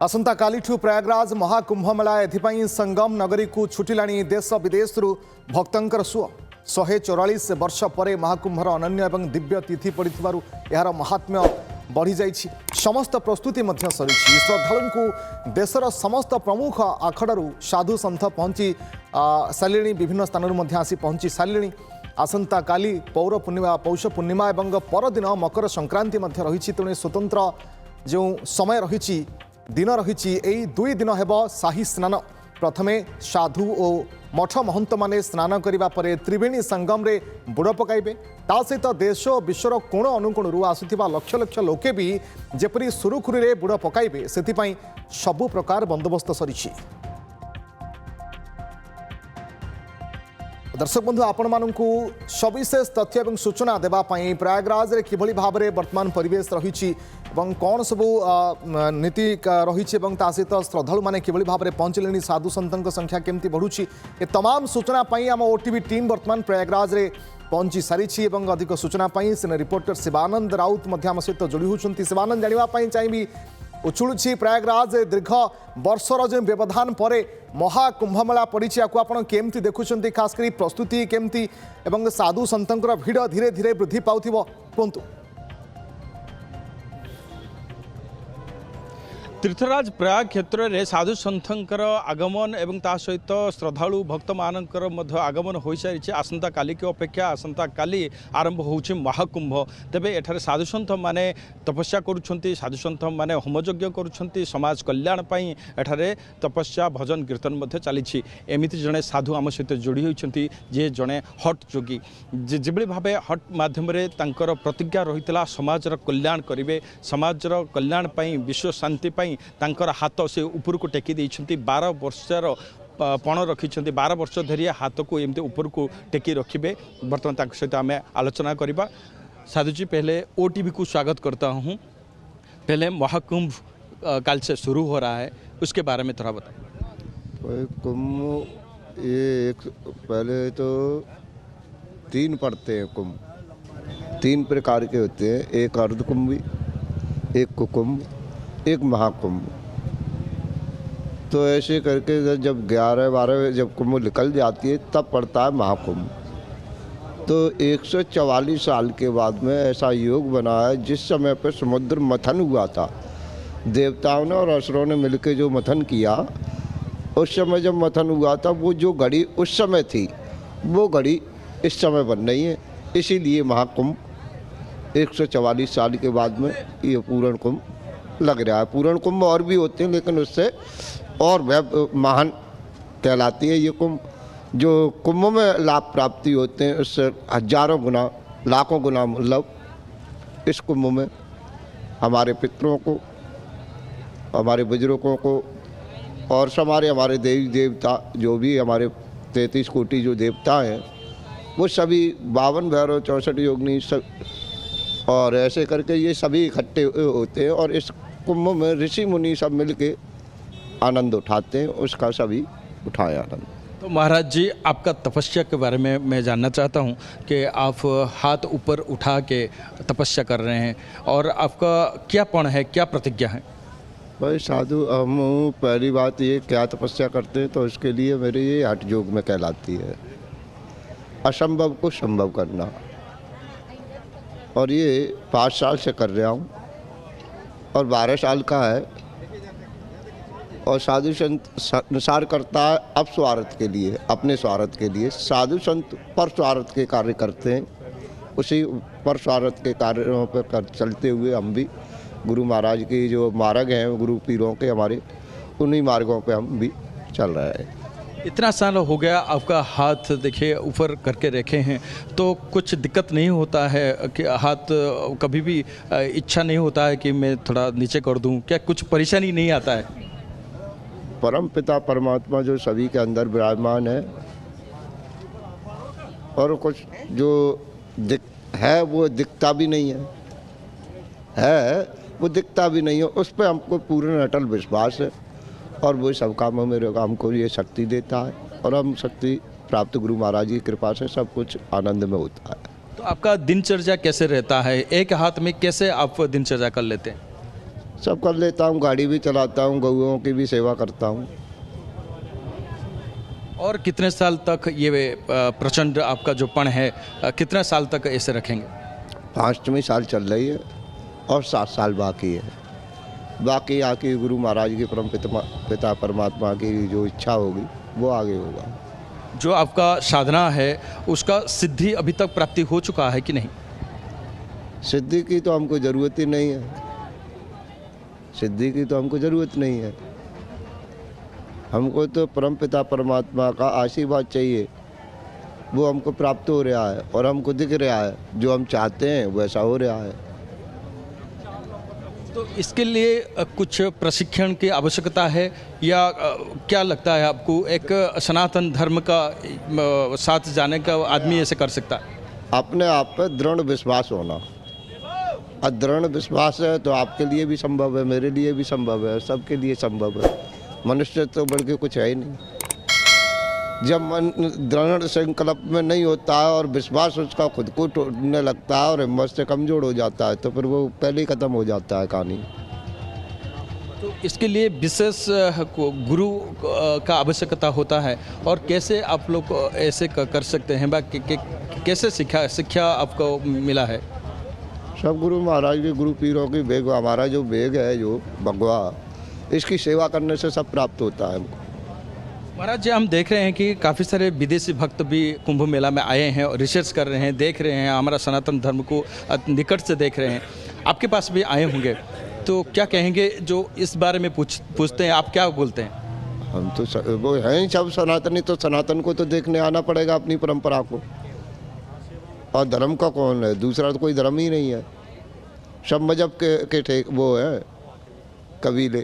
आसंता कालीठू प्रयागराज महाकुंभ मेला एथिपाई संगम नगरी को छुटिलाणी देश विदेश भक्तंकर सुओ 144 वर्ष पर महाकुंभर अनन्य एवं दिव्य तिथि पड़ू यार महात्म्य बढ़ी जाइछि। समस्त प्रस्तुति सरी श्रद्धालु देशर समस्त प्रमुख आखड़ू साधु सन्थ पहुंची सारे विभिन्न स्थान आसी पहुंची सारे। आसंता काली पौर पूर्णिमा पौष पूर्णिमा और परदिन मकर संक्रांति रही तेणु स्वतंत्र जो समय रही दिन रही दुई दिन हेब शाही स्नान। प्रथमे साधु और मठ महंत माने स्नान करने पर त्रिवेणी संगम रे बुड़ पकाइबे। ता सहित देश और विश्वर कोण अनुकोणरू आसुथिबा लक्ष लक्ष लोके भी जेपरी सुरुखुरी बुड़ पकाइबे सेथिपाई सबु प्रकार बंदोबस्त सरिछि। दर्शक बंधु आपण मानू सविशेष तथ्य और सूचना देवाई प्रयागराज रे किभली भाव में वर्तमान परिवेश रही कौन सबू नीति रही सहित श्रद्धालु मैंने किभली भाव में पहुँचले साधु सन्तों संख्या केमती बढ़ुची ए तमाम सूचना आम ओटीवी टीम वर्तमान प्रयागराज रे पहुंची सारी। अधिक सूचना सीनियर रिपोर्टर शिवानंद राउत आम सहित जोड़ी होती। शिवानंद जानापी चाहिए उछुलुछि प्रयागराज दीर्घ वर्षर जो व्यवधान पर महाकुंभमेला पड़ी आपड़ केमती देखुं खास कर प्रस्तुति केमती एवं साधु सन्तों भिड़ धीरे धीरे वृद्धि पाउथ कहतु। तीर्थराज प्रयाग क्षेत्र में साधु सन्थर आगमन एवं ता सहित श्रद्धालु भक्त मानकर आगमन हो सारी। आसंता काली की अपेक्षा आसंता काली आरंभ होउछि महाकुंभ। तेबे एठारे साधु सन्थ माने तपस्या करुछंती, साधु सन्थ माने होमयज्ञ करुछंती, समाज कल्याण पई एठारे तपस्या भजन कीर्तन मध्य चली। एमिति जड़े साधु आम सहित जोड़ी होइछंती जे जड़े हट जोगी जेभली भावे हट माध्यम प्रतिज्ञा रही समाजर कल्याण करेंगे, समाजर कल्याण पई विश्व शांति पई तांकर हाथ से ऊपर को टेकी देइछंती। 12 वर्षर पण रखी 12 वर्ष धरी हाथ को एमती ऊपर को टेकी रखिए। बर्तमान सहित आम आलोचना करवा। साधु जी पहले ओटीवी को स्वागत करता हूँ। पहले महाकुंभ कल से शुरू हो रहा है, उसके बारे में थोड़ा बताएं। कुंभ ये पहले तो 3 पड़ते हैं। कुंभ 3 प्रकार के होते हैं, एक अर्धकुंभी, एक कुकुंभ, एक महाकुंभ। तो ऐसे करके जब 11-12 जब कुंभ निकल जाती है तब पड़ता है महाकुंभ। तो 144 साल के बाद में ऐसा योग बना है जिस समय पर समुद्र मंथन हुआ था, देवताओं ने और असुरों ने मिलकर जो मंथन किया, उस समय जब मंथन हुआ था वो जो घड़ी उस समय थी वो घड़ी इस समय बन रही है। इसीलिए महाकुंभ 144 साल के बाद में ये पूर्ण कुंभ लग रहा है। पूर्ण कुंभ और भी होते हैं लेकिन उससे और महान कहलाती है ये कुंभ। जो कुंभ में लाभ प्राप्ति होते हैं उससे हजारों गुना लाखों गुना मतलब इस कुंभ में हमारे पितरों को, हमारे बुजुर्गों को और हमारे देवी देवता जो भी हमारे 33 कोटि जो देवता हैं वो सभी 52 भैरव 64 योगिनी सब और ऐसे करके ये सभी इकट्ठे होते हैं और इस कुंभ में ऋषि मुनि सब मिलके आनंद उठाते हैं। उसका सभी उठाए आनंद। तो महाराज जी आपका तपस्या के बारे में मैं जानना चाहता हूँ कि आप हाथ ऊपर उठा के तपस्या कर रहे हैं और आपका क्या पण है, क्या प्रतिज्ञा है? भाई साधु हम पहली बात ये क्या तपस्या करते हैं तो उसके लिए मेरे ये हठ योग में कहलाती है असंभव को संभव करना। और ये 5 साल से कर रहा हूँ और 12 साल का है। और साधु संत संसार करता है अब स्वार्थ के लिए, अपने स्वार्थ के लिए। साधु संत पर स्वार्थ के कार्य करते हैं, उसी पर स्वार्थ के कार्यों पर चलते हुए हम भी गुरु महाराज की जो मार्ग हैं गुरु पीरों के हमारे, उन्हीं मार्गों पे हम भी चल रहे हैं। इतना साल हो गया आपका हाथ देखिए ऊपर करके रखे हैं, तो कुछ दिक्कत नहीं होता है कि हाथ कभी भी इच्छा नहीं होता है कि मैं थोड़ा नीचे कर दूं? क्या कुछ परेशानी नहीं आता है? परम पिता परमात्मा जो सभी के अंदर विराजमान है और कुछ जो है वो दिखता भी नहीं है वो दिखता भी नहीं है, उस पर हमको पूर्ण अटल विश्वास है और वो सब कामों में हमको ये शक्ति देता है और हम शक्ति प्राप्त गुरु महाराज की कृपा से सब कुछ आनंद में होता है। तो आपका दिनचर्या कैसे रहता है? एक हाथ में कैसे आप दिनचर्या कर लेते हैं? सब कर लेता हूँ, गाड़ी भी चलाता हूँ, गौओं की भी सेवा करता हूँ। और कितने साल तक ये प्रचंड आपका जो पण है कितने साल तक ऐसे रखेंगे? 5वीं साल चल रही है और 7 साल बाकी है। बाकी आके गुरु महाराज की परम पिता परमात्मा की जो इच्छा होगी वो आगे होगा। जो आपका साधना है उसका सिद्धि अभी तक प्राप्ति हो चुका है कि नहीं? सिद्धि की तो हमको ज़रूरत ही नहीं है, सिद्धि की तो हमको ज़रूरत नहीं है। हमको तो परम पिता परमात्मा का आशीर्वाद चाहिए, वो हमको प्राप्त हो रहा है और हमको दिख रहा है, जो हम चाहते हैं वैसा हो रहा है। तो इसके लिए कुछ प्रशिक्षण की आवश्यकता है या क्या लगता है आपको एक सनातन धर्म का साथ जाने का आदमी ऐसे कर सकता है? अपने आप पर दृढ़ विश्वास होना, और दृढ़ विश्वास है तो आपके लिए भी संभव है, मेरे लिए भी संभव है, सबके लिए संभव है। मनुष्य तो बढ़ के कुछ है ही नहीं। जब मन दृढ़ संकल्प में नहीं होता है और विश्वास उसका खुद को टूटने लगता है और हिम्मत से कमज़ोर हो जाता है तो फिर वो पहले ही ख़त्म हो जाता है कहानी। तो इसके लिए विशेष गुरु का आवश्यकता होता है और कैसे आप लोग ऐसे कर सकते हैं? कैसे शिक्षा आपको मिला है? सब गुरु महाराज के गुरु पीरों की बेग, हमारा जो बेग है जो भगवा, इसकी सेवा करने से सब प्राप्त होता है हमको। महाराज जी, हम देख रहे हैं कि काफ़ी सारे विदेशी भक्त भी कुंभ मेला में आए हैं और रिसर्च कर रहे हैं, देख रहे हैं, हमारा सनातन धर्म को निकट से देख रहे हैं। आपके पास भी आए होंगे, तो क्या कहेंगे जो इस बारे में पूछते हैं, आप क्या बोलते हैं? हम तो वो हैं सब सनातनी, तो सनातन को तो देखने आना पड़ेगा अपनी परंपरा को। और धर्म का कौन है? दूसरा तो कोई धर्म ही नहीं है, सब मजहब के ठेक वो है कबीले।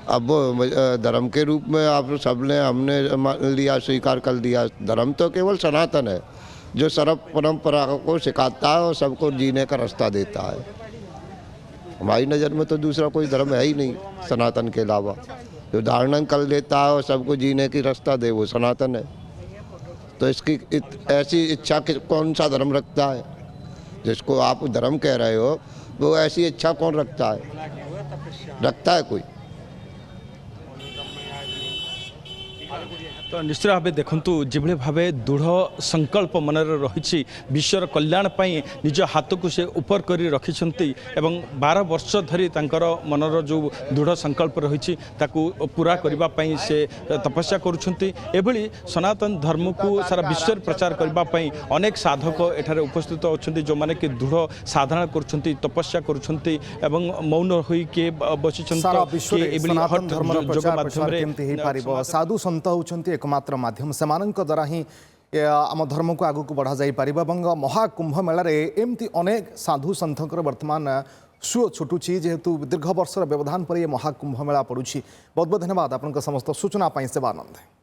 अब वो धर्म के रूप में आप सबने हमने मान लिया, स्वीकार कर दिया। धर्म तो केवल सनातन है जो सर्व परंपरा को सिखाता है और सबको जीने का रास्ता देता है। हमारी नज़र में तो दूसरा कोई धर्म है ही नहीं सनातन के अलावा। जो धारण कर लेता है और सबको जीने की रास्ता दे वो सनातन है। तो इसकी ऐसी इच्छा कौन सा धर्म रखता है? जिसको आप धर्म कह रहे हो वो ऐसी इच्छा कौन रखता है? रखता है कोई? तो निश्चित भाव देखु जिभली भाव दृढ़ संकल्प मन रही विश्वर कल्याण पाई निज हाथ को से ऊपर कर रखी 12 वर्ष धरी मनर जो दृढ़ संकल्प रही पूरा करने से तपस्या करुँच। सनातन धर्म को सारा विश्व प्रचार करने अनेक साधक एठारे उपस्थित अच्छा जो मैंने कि दृढ़ साधना कर तपस्या कर मौन होइके बसी साधु सन्त होती एकमात्र माध्यम से द्वारा ही आम धर्म को आगू बढ़ा जाई पारिबा। महाकुंभ मेला एमती अनेक साधु सन्थंकर वर्तमान सुओ छुटुची जेहेतु दीर्घ वर्षर व्यवधान पर यह महाकुंभ मेला पड़ुछि। बहुत बहुत धन्यवाद आपन समस्त सूचना सेवानंद।